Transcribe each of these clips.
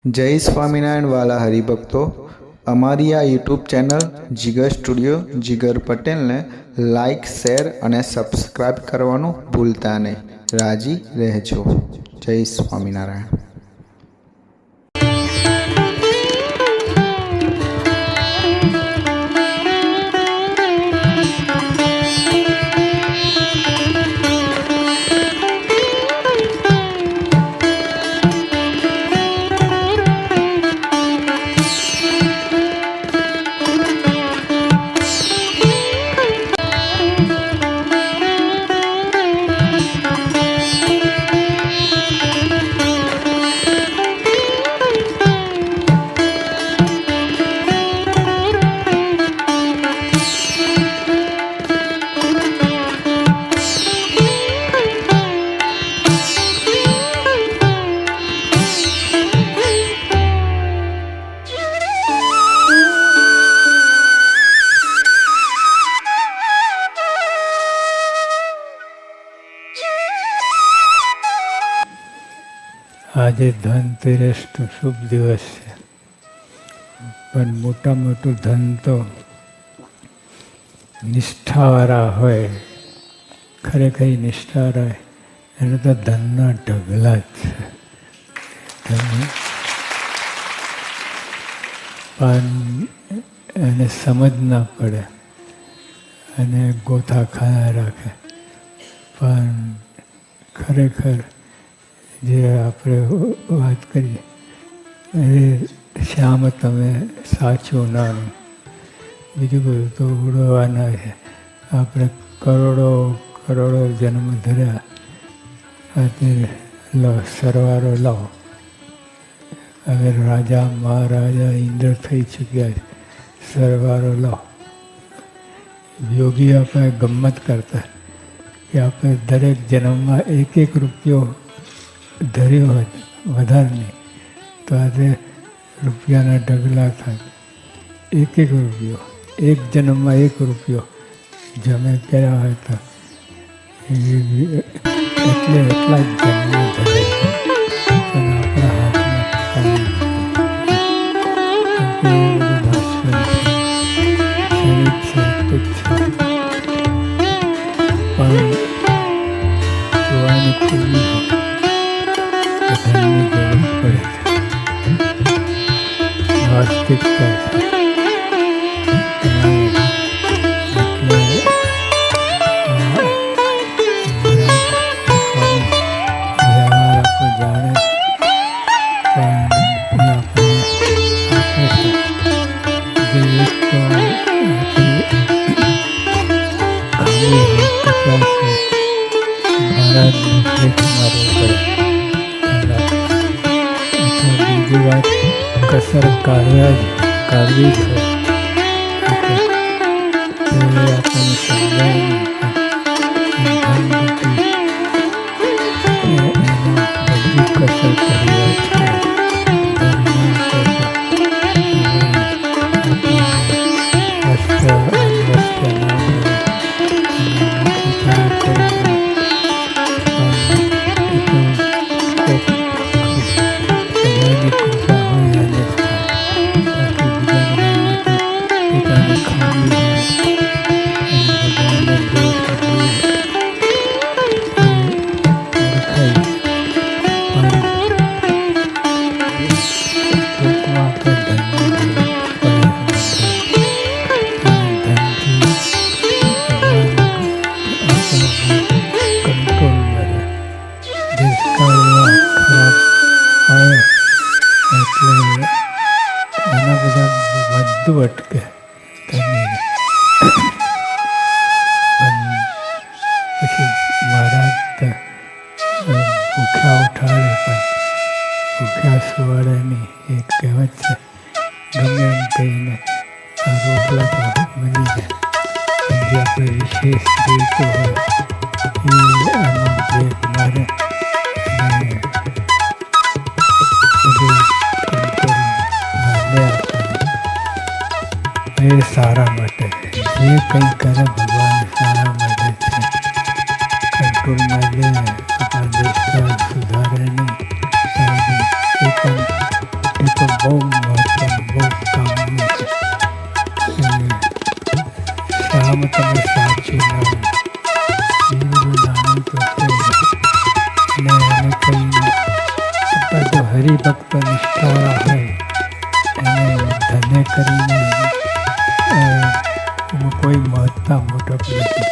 जय स्वामीनारायण वाला हरिभक्तो अमारी आ यूट्यूब चैनल जिगर स्टूडियो जिगर पटेल ने लाइक शेर और सब्सक्राइब करवानुं भूलता नहीं। राजी रहजो। जय स्वामीनारायण। આજે ધનતેરસનો શુભ દિવસ છે, પણ મોટા મોટું ધન તો નિષ્ઠાવાળા હોય, ખરેખર નિષ્ઠાવાળા હોય એને તો ધનના ઢગલા જ છે. પણ એને સમજ ના પડે અને ગોથા ખાયા રાખે. પણ ખરેખર જે આપણે વાત કરીએ એ શ્યામ તમે સાચું નાનું, બીજું બધું તો ઉડવાના છે. આપણે કરોડો કરોડો જન્મ ધર્યા, અત્યારે સરવારો લાવો. હવે રાજા મહારાજા ઇન્દ્ર થઈ ચૂક્યા છે, સરવારો લાવો. યોગી આપણે ગમ્મત કરતા કે આપણે દરેક જન્મમાં એક એક રૂપિયો ધર્યો હોય, વધારે નહીં તો આજે રૂપિયાના ઢગલા થાય. એક એક રૂપિયો, એક જન્મમાં એક રૂપિયો જમે કર્યા હોય તો એટલે એટલા જ જન્મ ધરે પણ આપણા હાથમાં પણ જોવાની ખુલ્લી ધનની જરૂર પડે છે, વાસ્તવિકતા છે. જાણે બીજી વાત કસર કાઢવી જ હોય આપણને સમજાય બધી કસર કરી છે. બધું અટકે પછી મહારાજ ભૂખ્યા ઉઠાડે પણ ભૂખ્યા સુવાડે નહીં. એક કહેવત છે, ગમે એમ કહીને આ રોટલા તો મળી જાય, જે આપણે વિશેષ જોઈતું હોય એ આમાં બ્રેક મારે અને એ સારા માટે. જે કંઈ કરે ભગવાન સારા માટે છે. કંટ્રોલમાં લે આપણા દેશના સુધારે નહીં, એ પણ એ તો બહુ મહત્વનું, બહુ કામનું છે. શામ તમે સાચી ના એ બધું જાણવું તો છે જ. અને એને કહીને આપણા જો હરિભક્ત નિષ્ઠાવાળા હોય એને ધન્ય કરીને એમાં કોઈ મહત્તા મોટપ નથી,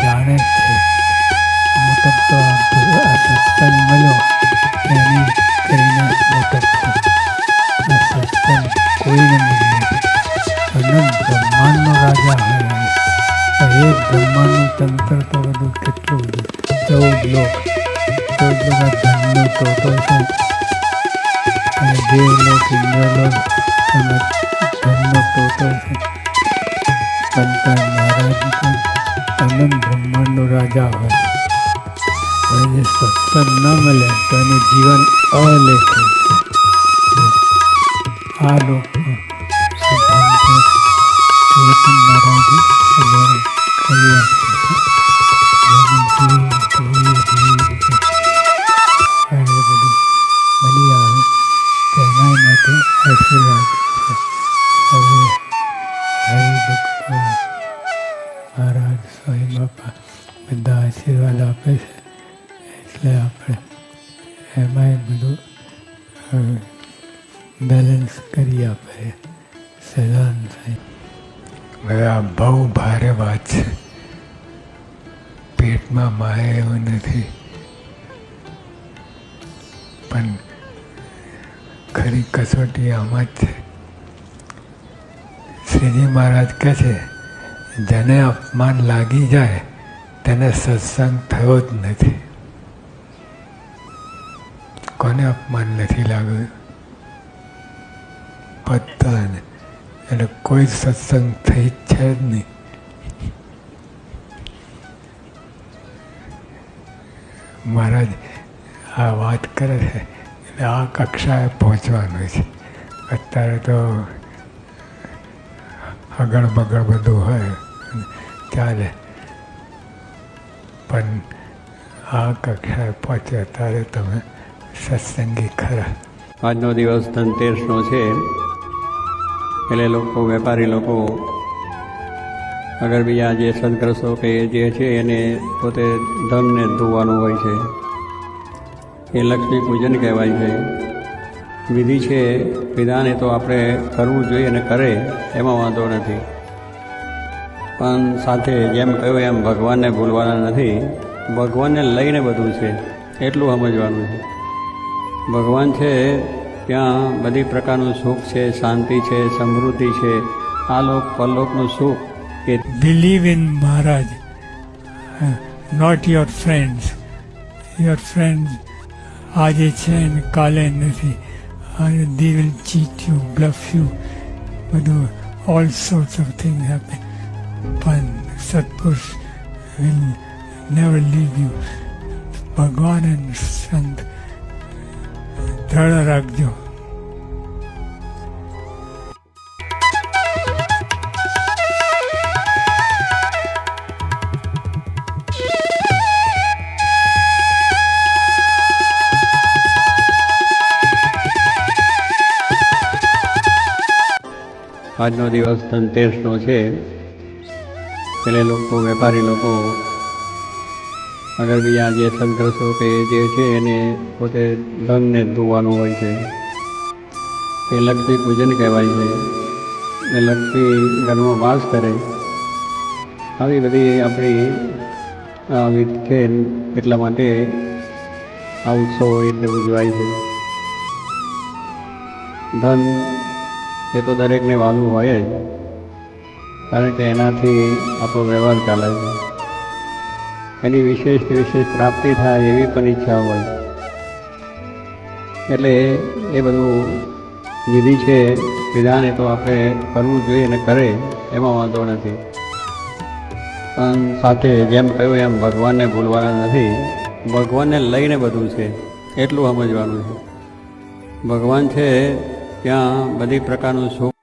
જાણે જ છે. મોટપ તો આ સત્સંગ મળ્યો એની કરીને મોટપ છે. આ સત્સંગ કોઈને મળ્યું નથી. અનંત બ્રહ્માંડનો રાજા હોય એ બ્રહ્માંડનું તંત્ર તો બધું કેટલું બધું 14 લોક ધનનો ટોટો છે. અને દેવલોક ઇન્દ્રલોક અને ધનનો ટોટો છે. સંતાન મહારાજ તો અનંત બ્રહ્માંડનો રાજા હોય. હવે જે સત્સંગ ન મળે તો એનું જીવન અલેખન છે. આ લોકમાં સિદ્ધાંત મહારાજે કરી બધું મળી આવે તેના માટે આશીર્વાદ છે. હવે હરિભક્તો મહારાજ સ્વામી બાપા બધા આશીર્વાદ આપે છે એટલે આપણે એમાંય બધું બેલેન્સ કરી આપે. સદાન થાય. હવે આ બહુ ભારે વાત છે. પેટમાં માય એવું નથી, પણ ખરી કસોટી આમાં જ છે. શ્રીજી મહારાજ કહે છે જેને અપમાન લાગી જાય તેને સત્સંગ થયો જ નથી. કોને અપમાન નથી લાગ્યું? બધાને. એટલે કોઈ સત્સંગ થઈ જ છે જ નહીં. મહારાજ આ વાત કરે છે એટલે આ કક્ષાએ પહોંચવાનું છે. અત્યારે તો આગળ બગડ બધું હોય ચાલે, પણ આ કક્ષાએ પહોંચે ત્યારે તમે સત્સંગી ખરા. આજનો દિવસ ધનતેરસનો છે એટલે લોકો, વેપારી લોકો અગર બીજા જે સદગ્રસ્તો કે જે છે એને પોતે ધનને ધોવાનું હોય છે. એ લક્ષ્મી પૂજન કહેવાય છે. વિધિ છે, વિધાન એ તો આપણે કરવું જોઈએ અને કરે એમાં વાંધો નથી, પણ સાથે જેમ કહ્યું એમ ભગવાનને ભૂલવાના નથી. ભગવાનને લઈને બધું છે એટલું સમજવાનું છે. ભગવાન છે ત્યાં બધી પ્રકારનું સુખ છે, શાંતિ છે, સમૃદ્ધિ છે. આ લોક પરલોકનું સુખ એ Believe in Maharaj, not your friends. Your friends આજે છે ને કાલે નથી. They will cheat you, bluff you, બધું all sorts of things happen. પણ સત્પુરુષ will never leave you. ભગવાન અને સંત દ્રઢ રાખજો. આજનો દિવસ ધનતેરસનો છે એટલે લોકો, વેપારી લોકો અગર બીજા જે સદગ્રસ્તો કે જે છે એને પોતે ધનને ધોવાનું હોય છે. એ લક્ષ્મી પૂજન કહેવાય છે. એ લક્ષ્મી ઘરમાં વાસ કરે. આવી બધી આપણી વિધિ છે, એટલા માટે આ ઉત્સવ એટલે ઉજવાય છે. ધન એ તો દરેકને વાલું હોય જ, કારણ કે એનાથી આપણો વ્યવહાર ચાલે છે. એની વિશેષ પ્રાપ્તિ થાય એવી પણ ઈચ્છા હોય. એટલે એ બધું વિધિ છે, વિધાન એ તો આપણે કરવું જોઈએ અને કરે એમાં વાંધો નથી, પણ સાથે જેમ કહ્યું એમ ભગવાનને ભૂલવાના નથી. ભગવાનને લઈને બધું છે એટલું સમજવાનું છે. ભગવાન છે ત્યાં બધી પ્રકારનું સુખ